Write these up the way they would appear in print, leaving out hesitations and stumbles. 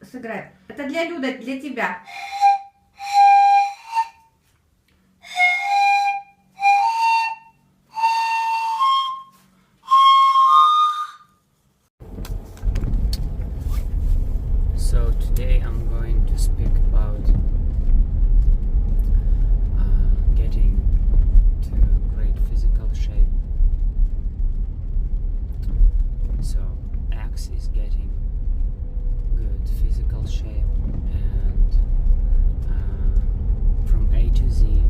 сыграю. Это для Люда, для тебя. So today I'm going to speak about getting to great physical shape. So X is getting good physical shape, and from A to Z,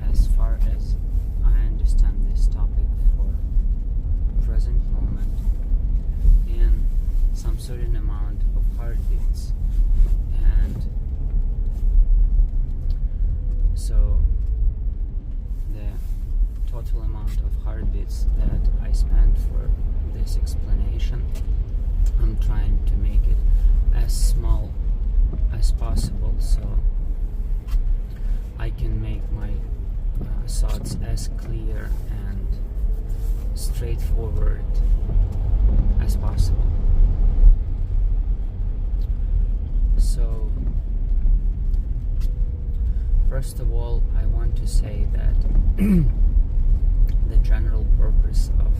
as far as I understand this topic for present moment, in some certain amount of heartbeats. And so the total amount of heartbeats that I spent for this explanation, I'm trying to make it as small as possible so I can make my thoughts as clear and straightforward as possible. So, first of all, I want to say that the general purpose of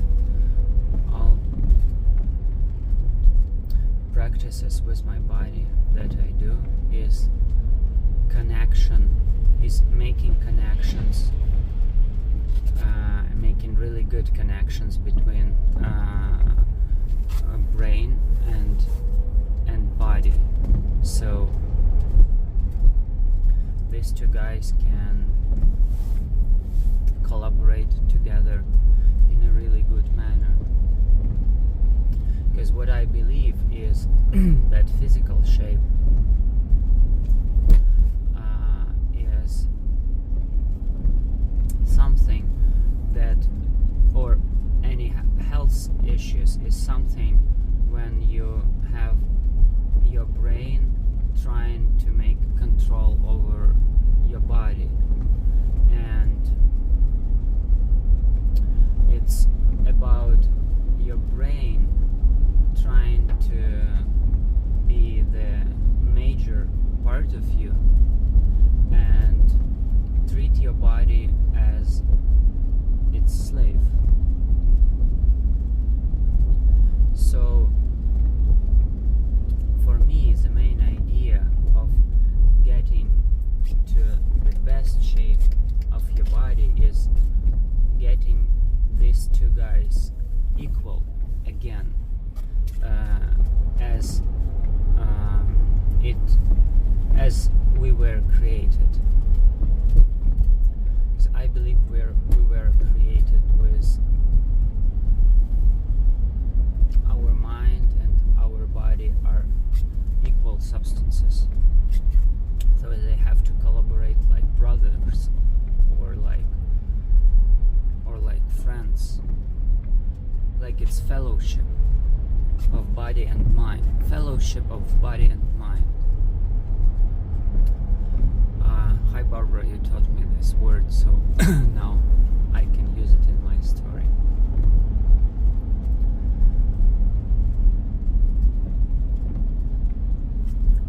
all practices with my body that I do is making connections, making really good connections between brain and body. So these two guys can collaborate together in a really good manner. Because what I believe is that physical shape is something that, or any health issues is something when you have your brain trying to make control over your body, and it's about your brain trying to be the major part of you and treat your body as its slave. So for me, the main idea of getting to the best shape of your body is getting these two guys equal again, as we were created. So I believe we were created with our mind and our body are equal substances, so they have to collaborate like brothers or like friends, like it's fellowship of body and mind, fellowship of body and mind. Hi Barbara, you taught me this word, so now I can use it in my story.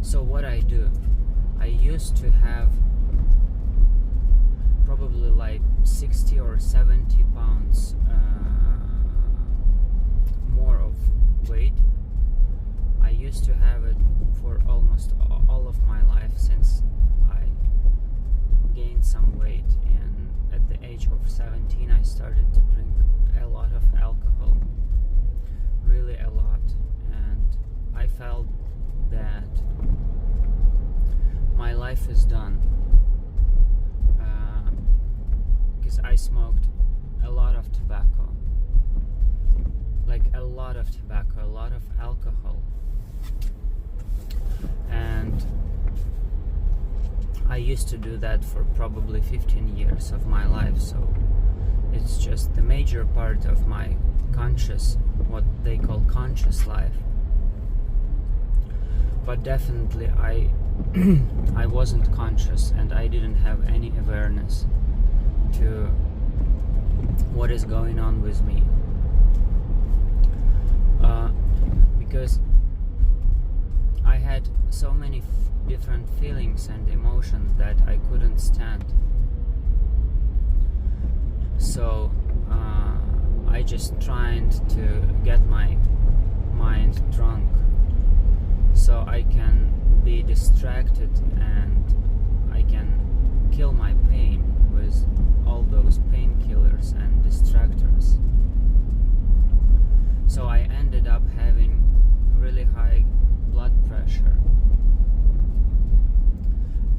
So what I do, I used to have probably like 60 or 70 pounds more of weight. I used to have it for almost all of my life since I gained some weight, and at the age of 17 I started to drink a lot of alcohol, really a lot, and I felt that my life is done, because I smoked a lot of tobacco, like a lot of tobacco, a lot of alcohol, and I used to do that for probably 15 years of my life, so it's just the major part of my conscious, what they call conscious life. But definitely I wasn't conscious, and I didn't have any awareness to what is going on with me, because I had so many different feelings and emotions that I couldn't stand. So I just tried to get my mind drunk so I can be distracted and I can kill my pain with all those painkillers and distractors. So I ended up having really high blood pressure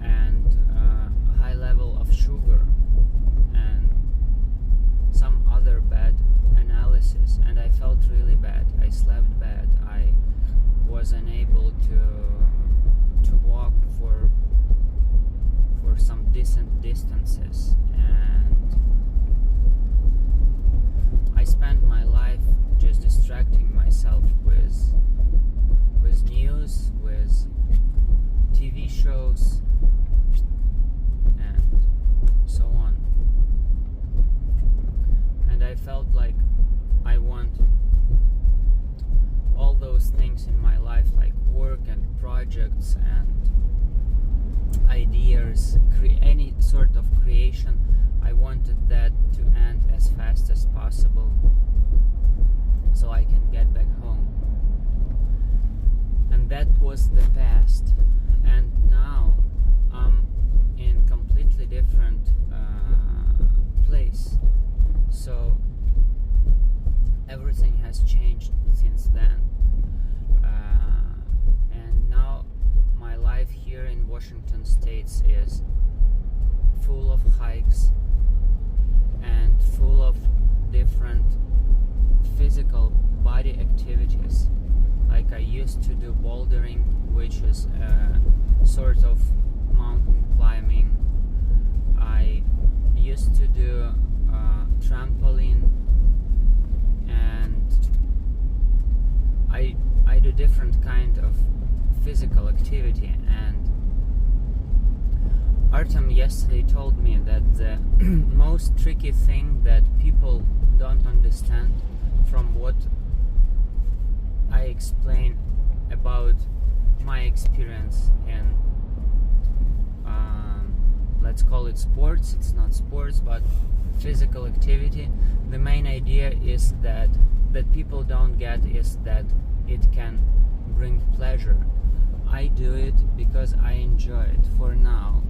and a high level of sugar and some other bad analysis, and I felt really bad. I slept bad. I was unable to walk for some decent distances, and I spent my life just distracting myself with news, with TV shows, and so on. And I felt like I want all those things in my life, like work and projects and ideas, any sort of creation. I wanted that to end as fast as possible so I can get back home. And that was the past. And now I'm in completely different place. So everything has changed since then. And now my life here in Washington State is full of hikes and full of different physical body activities. Like I used to do bouldering, which is a sort of mountain climbing. I used to do trampoline, and I do different kind of physical activity. And Artem yesterday told me that the most tricky thing that people don't understand from what I explain about my experience in let's call it sports. It's not sports, but physical activity. The main idea is that people don't get is that it can bring pleasure. I do it because I enjoy it for now.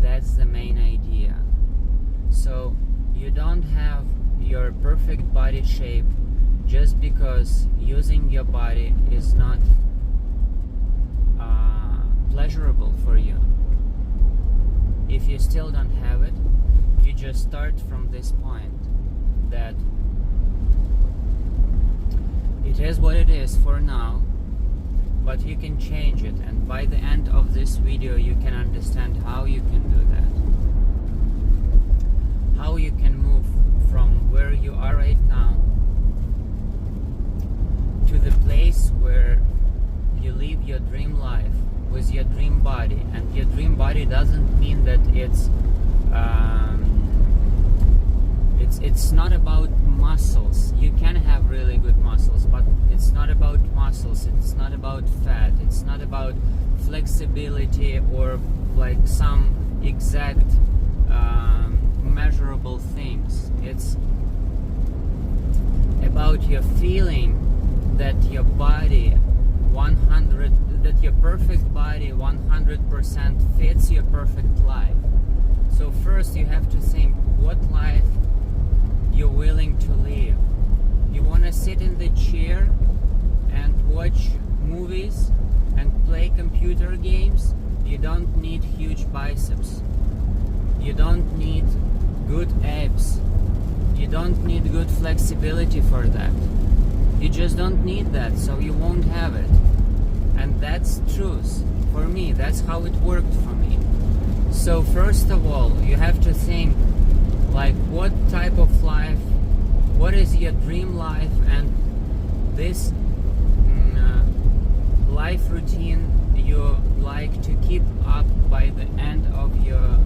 That's the main idea. So you don't have your perfect body shape just because using your body is not pleasurable for you. If you still don't have it, you just start from this point that it is what it is for now, but you can change it, and by the end of this video you can understand how you can do that, how you can move from where you are right now to the place where you live your dream life with your dream body. And your dream body doesn't mean that it's not about muscles. You can have really good muscles, but it's not about muscles, it's not about fat, it's not about flexibility or like some exact measurable things. It's about your feeling that your body that your perfect body 100% fits your perfect life. So first you have to think what life you're willing to live. You want to sit in the chair and watch movies and play computer games? You don't need huge biceps. You don't need good abs. You don't need good flexibility for that. You just don't need that, so you won't have it. And that's truth. For me, that's how it worked for me. So first of all, you have to think like what type of life, what is your dream life, and this life routine you like to keep up by the end of your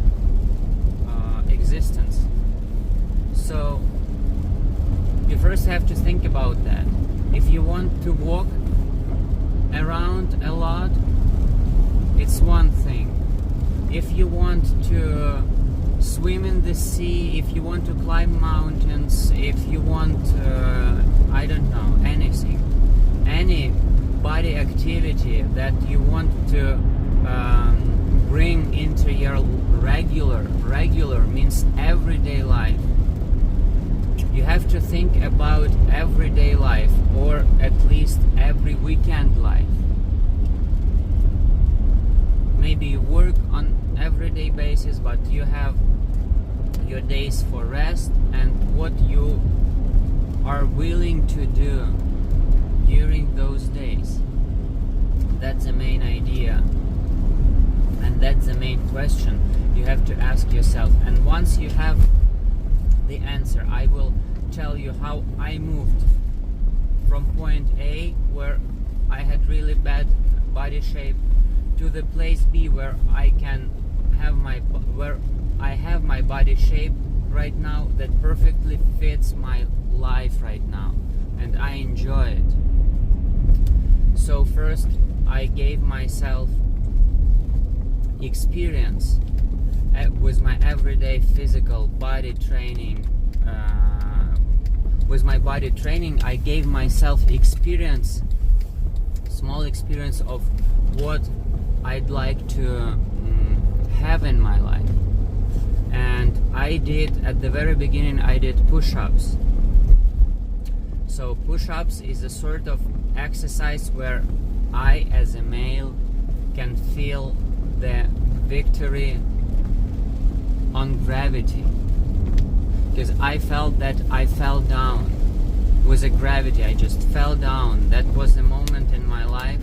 existence. So you first have to think about that. If you want to walk around a lot it's one thing. If you want to swim in the sea, if you want to climb mountains, if you want, I don't know, anything, any body activity that you want to bring into your regular means everyday life. You have to think about everyday life, or at least every weekend life. Maybe you work on everyday basis, but you have your days for rest and what you are willing to do during those days. That's the main idea, and that's the main question you have to ask yourself. And once you have the answer, I will tell you how I moved from point A, where I had really bad body shape, to the place B, where I have my body shape right now that perfectly fits my life right now, and I enjoy it. So first I gave myself experience with my everyday physical body training. With my body training, I gave myself experience, small experience of what I'd like to have in my life. And I did, at the very beginning, I did push-ups. So push-ups is a sort of exercise where I, as a male, can feel the victory on gravity. Because I felt that I fell down with the gravity. I just fell down. That was the moment in my life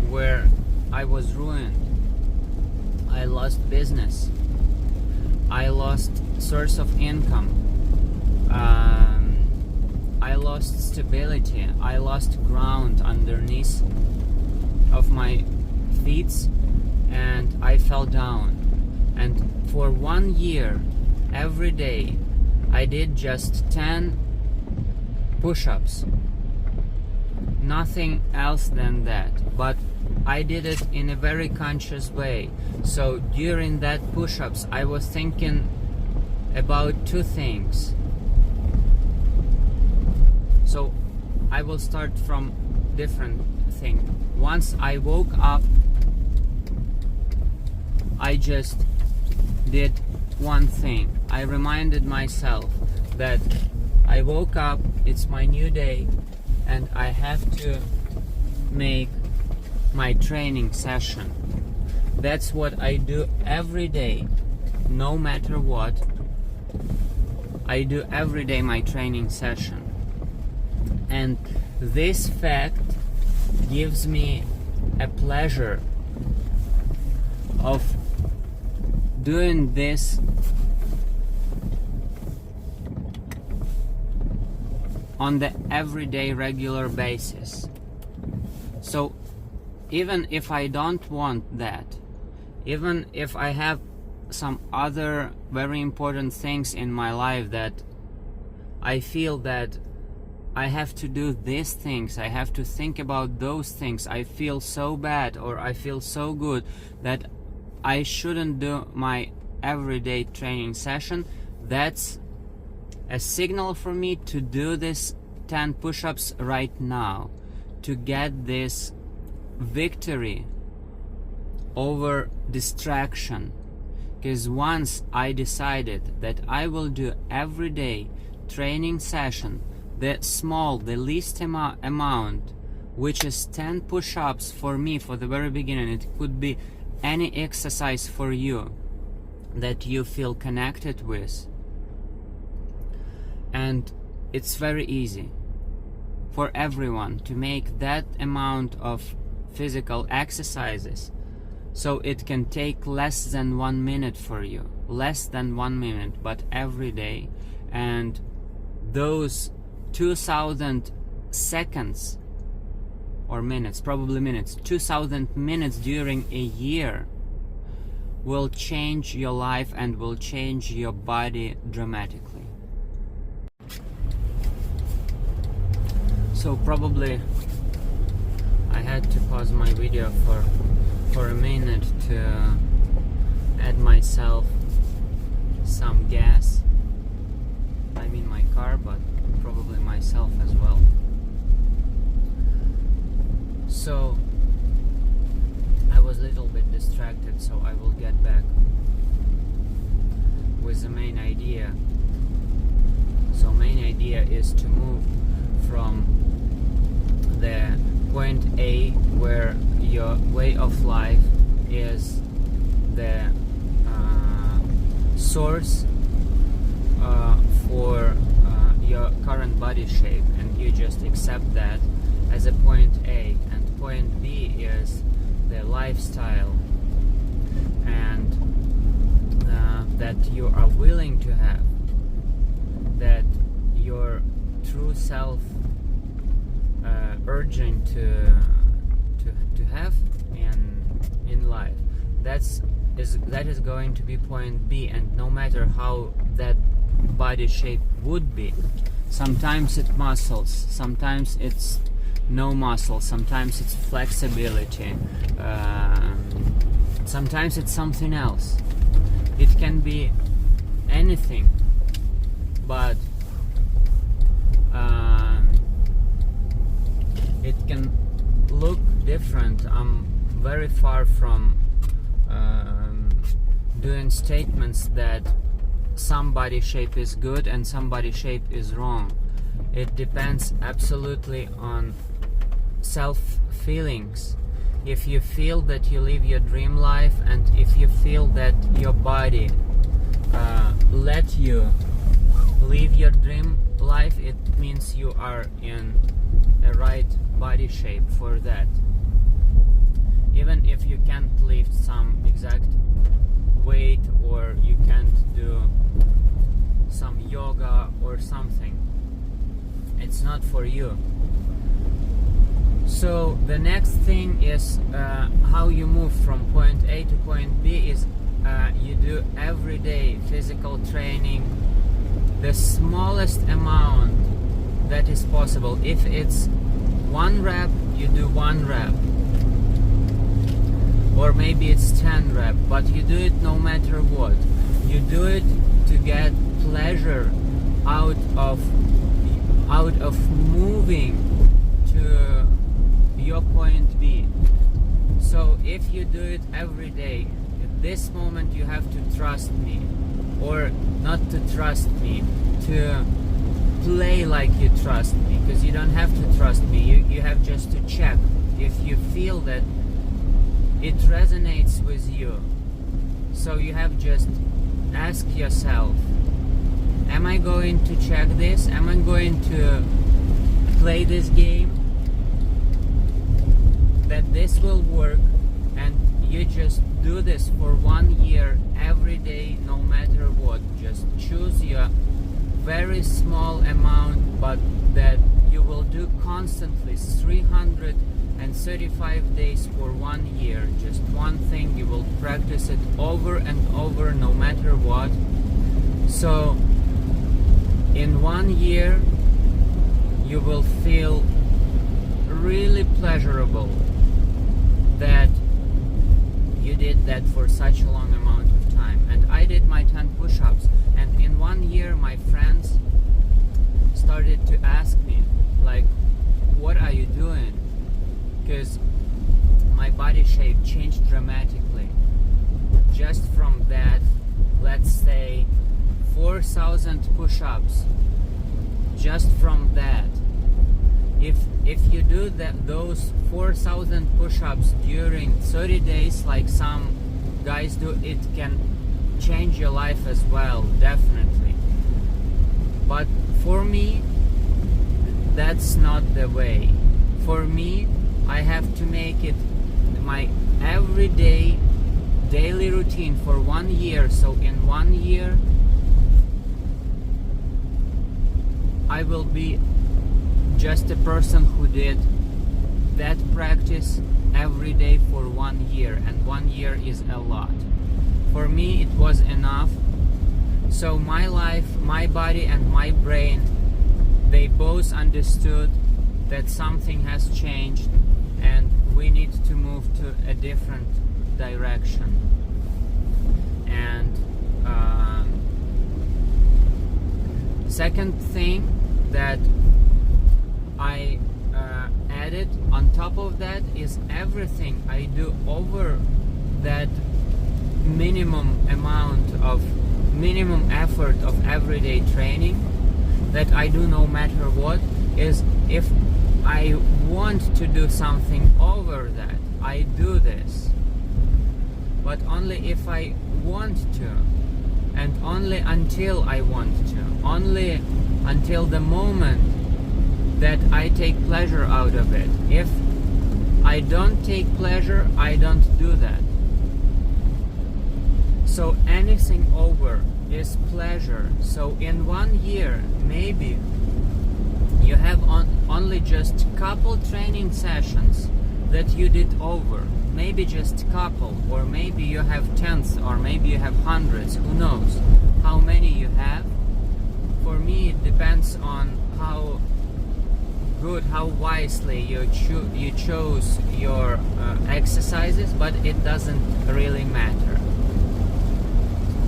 where I was ruined. I lost business. I lost source of income. I lost stability. I lost ground underneath of my feet, and I fell down. And for 1 year, every day, I did just 10 push-ups. Nothing else than that. But I did it in a very conscious way. So during that push-ups, I was thinking about two things. So I will start from different thing. Once I woke up, I just did one thing. I reminded myself that I woke up, it's my new day, and I have to make my training session. That's what I do every day, no matter what. I do every day my training session. And this fact gives me a pleasure of doing this on the everyday regular basis. So even if I don't want that, even if I have some other very important things in my life that I feel that I have to do these things, I have to think about those things, I feel so bad or I feel so good that I shouldn't do my everyday training session, that's a signal for me to do this 10 push-ups right now, to get this victory over distraction. Because once I decided that I will do everyday training session, the least amount, which is 10 push-ups for me for the very beginning, it could be any exercise for you that you feel connected with. And it's very easy for everyone to make that amount of physical exercises, so it can take less than 1 minute for you, less than 1 minute, but every day. And those 2000 seconds or minutes, probably minutes, 2000 minutes during a year will change your life and will change your body dramatically. So probably I had to pause my video for for a minute to add myself some gas. I mean my car, but probably myself as well. So I was a little bit distracted, so I will get back with the main idea. So main idea is to move from the point A, where your way of life is the source for your current body shape, and you just accept that as a point A, and point B is the lifestyle and that you are willing to have, that your true self urging to have in life. That is going to be point B, and no matter how that body shape would be, sometimes it's muscles, sometimes it's no muscle, sometimes it's flexibility, sometimes it's something else. It can be anything, but it can look different. I'm very far from doing statements that some body shape is good and some body shape is wrong. It depends absolutely on self-feelings. If you feel that you live your dream life, and if you feel that your body let you live your dream life, it means you are in a right body shape for that. Even if you can't lift some exact weight, or you can't do some yoga or something, it's not for you. So the next thing is how you move from point A to point B is you do everyday physical training, the smallest amount that is possible. If it's 1 rep, you do 1 rep, or maybe it's 10 rep, but you do it no matter what. You do it to get pleasure out of moving to your point B. So if you do it every day, at this moment you have to trust me, or not to trust me, to play like you trust me, because you don't have to trust me. You have just to check if you feel that it resonates with you. So you have just ask yourself, am I going to check this? Am I going to play this game? That this will work, and you just do this for 1 year every day, no matter what. Just choose your very small amount, but that you will do constantly 335 days for 1 year. Just one thing, you will practice it over and over, no matter what. So in 1 year you will feel really pleasurable that you did that for such a long amount of time. And I did my 10 push-ups, and in 1 year my friends started to ask me, like, what are you doing? Because my body shape changed dramatically. Just from that, let's say 4,000 push-ups, just from that. If you do those 4,000 push-ups during 30 days, like some guys do, it can change your life as well, definitely. But for me, that's not the way. For me, I have to make it my everyday, daily routine for 1 year. So in 1 year, I will be just a person who did that practice every day for 1 year, and 1 year is a lot. For me, it was enough. So my life, my body and my brain, they both understood that something has changed and we need to move to into a different direction. And second thing that I added on top of that is everything I do over that minimum effort of everyday training that I do no matter what, is if I want to do something over that, I do this, but only if I want to, and only until I want to, only until the moment that I take pleasure out of it. If I don't take pleasure, I don't do that. So anything over is pleasure. So in 1 year, maybe you have only just couple training sessions that you did over. Maybe just couple, or maybe you have tens, or maybe you have hundreds. Who knows how many you have? For me, it depends on how good, how wisely you chose your exercises, but it doesn't really matter.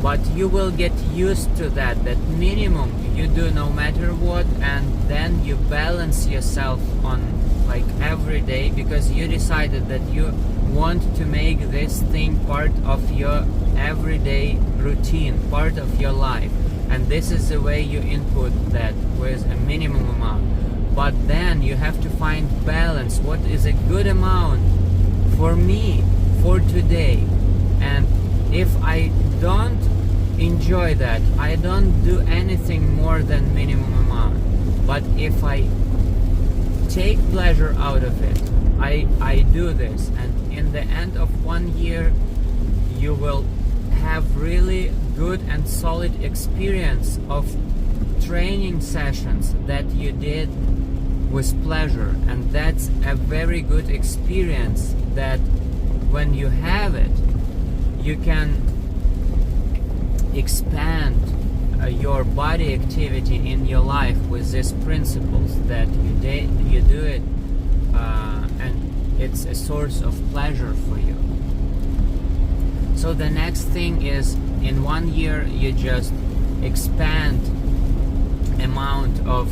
But you will get used to that minimum you do no matter what, and then you balance yourself on like every day, because you decided that you want to make this thing part of your everyday routine, part of your life, and this is the way you input that with a minimum amount. But then you have to find balance. What is a good amount for me for today? And if I don't enjoy that, I don't do anything more than minimum amount. But if I take pleasure out of it, I do this, and in the end of 1 year you will have really good and solid experience of training sessions that you did with pleasure. And that's a very good experience that when you have it, you can expand your body activity in your life with these principles that you do it, and it's a source of pleasure for you. So the next thing is, in 1 year you just expand amount of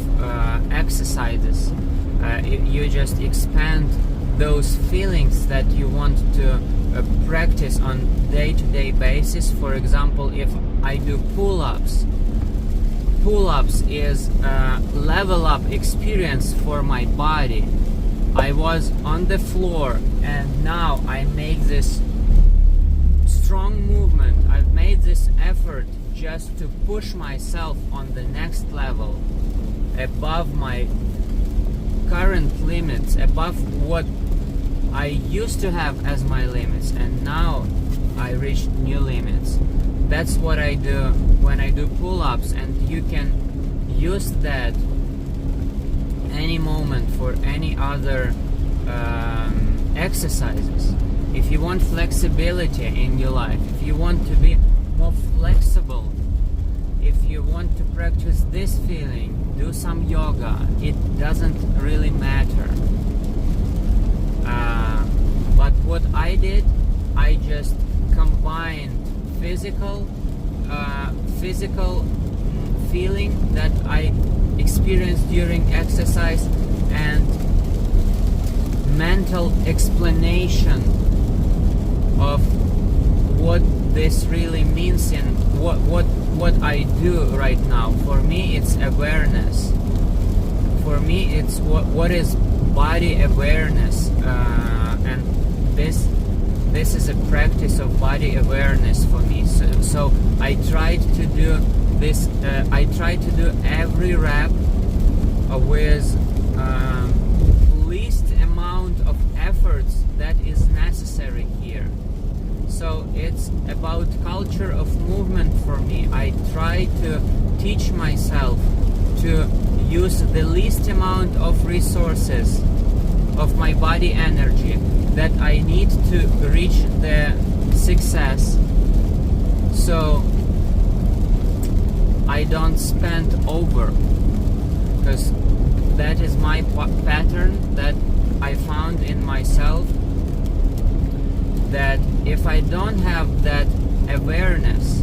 exercises. You just expand those feelings that you want to practice on day-to-day basis. For example, if I do pull-ups is a level up experience for my body. I was on the floor and now I make this strong movement. I've made this effort just to push myself on the next level, above my current limits, above what I used to have as my limits, and now I reached new limits. That's what I do when I do pull-ups, and you can use that any moment for any other exercises. If you want flexibility in your life, if you want to be more flexible, if you want to practice this feeling, do some yoga. It doesn't really matter. But what I did, I just combined physical feeling that I experienced during exercise and mental explanation of what this really means and what I do right now. For me, it's awareness. For me, it's what is body awareness, and this is a practice of body awareness for me. So I tried to do this. I tried to do every rep with least amount of efforts that is necessary here. So it's about culture of movement for me. I try to teach myself to use the least amount of resources of my body energy that I need to reach the success, so I don't spend over, because that is my pattern that I found in myself. if I don't have that awareness,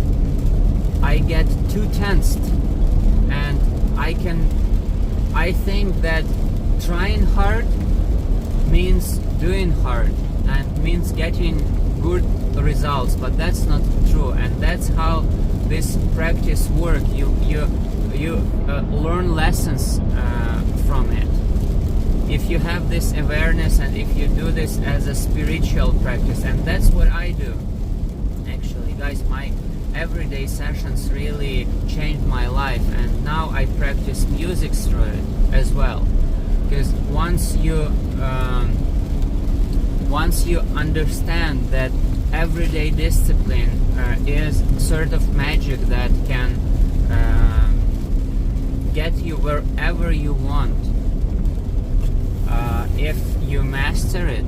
I get too tensed, and I think that trying hard means doing hard and means getting good results, but that's not true, and that's how this practice works. You learn lessons from it. If you have this awareness and if you do this as a spiritual practice, and that's what I do. Actually, guys, my everyday sessions really changed my life, and now I practice music through it as well. Because once you understand that everyday discipline is sort of magic that can get you wherever you want, if you master it,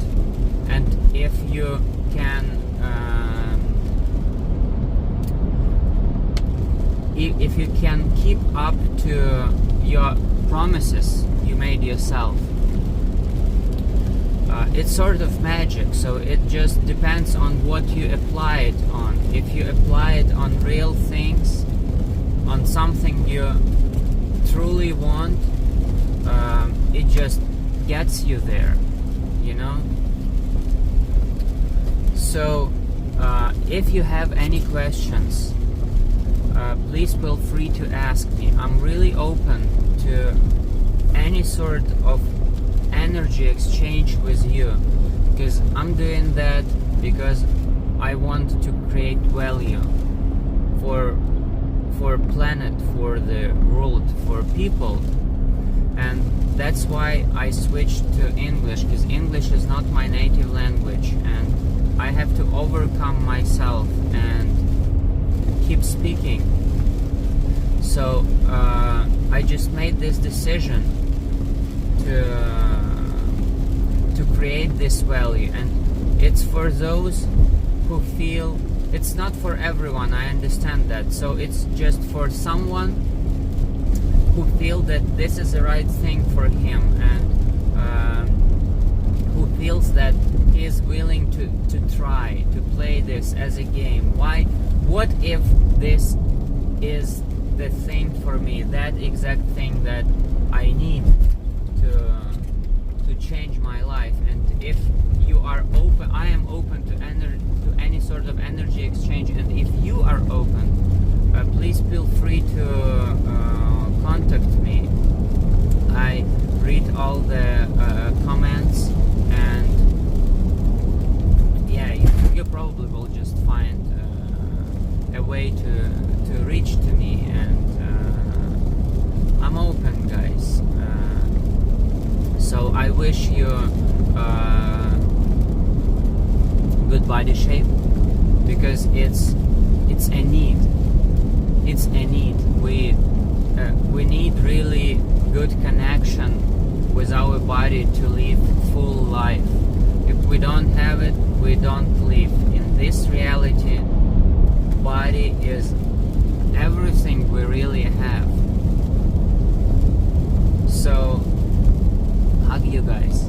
and if you can keep up to your promises you made yourself. It's sort of magic, so it just depends on what you apply it on. If you apply it on real things, on something you truly want, it just gets you there, you know? So, if you have any questions, please feel free to ask me. I'm really open to any sort of energy exchange with you, because I'm doing that because I want to create value for planet, for the world, for people, and that's why I switched to English, because English is not my native language, and I have to overcome myself and keep speaking. So I just made this decision to create this value, and it's for those who feel, it's not for everyone, I understand that, so it's just for someone who feel that this is the right thing for him, and who feels that he is willing to try to play this as a game. What if this is the thing for me, that exact thing that I need to change my life? And if you are open, I am open to any sort of energy exchange, and if you are open, please feel free to contact me. I read all the comments, and yeah, you probably will just find a way to reach to me, and I'm open, guys. So I wish you good body shape, because it's a need. It's a need. We need really good connection with our body to live full life. If we don't have it, we don't live. In this reality, body is everything we really have. So hug you guys.